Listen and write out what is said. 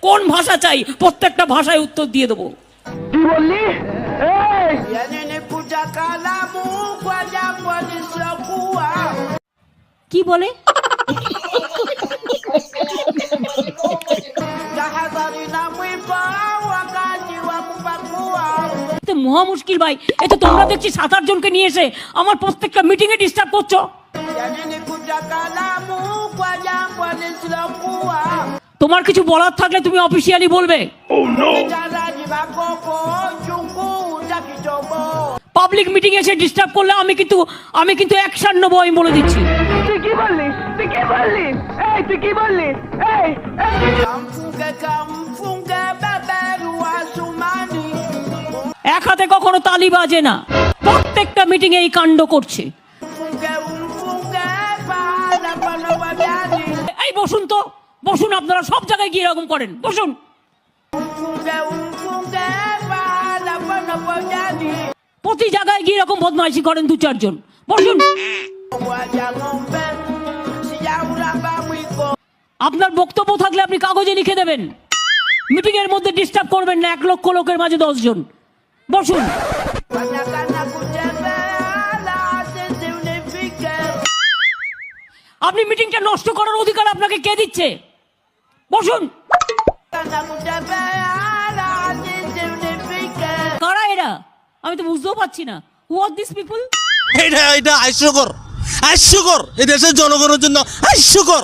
কোন ভাষা চাই প্রত্যেকটা ভাষায় উত্তর দিয়ে দেবো। কি বললি? এই কি বলে? মহা মুশকিল ভাই, এ তো তোমরা দেখছি 7-8 জনকে নিয়ে এসে আমার প্রত্যেকটা মিটিং এ ডিস্টার্ব করছো। তোমার কিছু বলার থাকলে তুমি অফিসিয়ালি বলবে। পাবলিক মিটিং এসে ডিস্টার্ব করলে আমি কিন্তু অ্যাকশন নেবো, আমি বলে দিচ্ছি। তুই কি বললি? তুই কি বললি? এই তুই কি বললি? এই এক হাতে কখনো তালি বাজে না, প্রত্যেকটা মিটিং এই কাণ্ড করছে। এই বসুন তো, বসুন, আপনারা সব জায়গায় গিয়ে এরকম করেন, বসুন। প্রতি জায়গায় গিয়ে এরকম বদমাইশি করেন 2-4 জন, বসুন। আপনার বক্তব্য থাকলে আপনি কাগজে লিখে দেবেন, মিটিং এর মধ্যে ডিস্টার্ব করবেন না। 1 লক্ষ লোকের মাঝে 10 জন, বসুন। আপনি মিটিংটা নষ্ট করার অধিকার আপনাকে কে দিচ্ছে? বসুন। কারা এরা? আমি তো বুঝতেও পারছি না। হু আর দিস পিপল? এটা হাস্যকর, হাস্যকর, এই দেশের জনগণের জন্য হাস্যকর।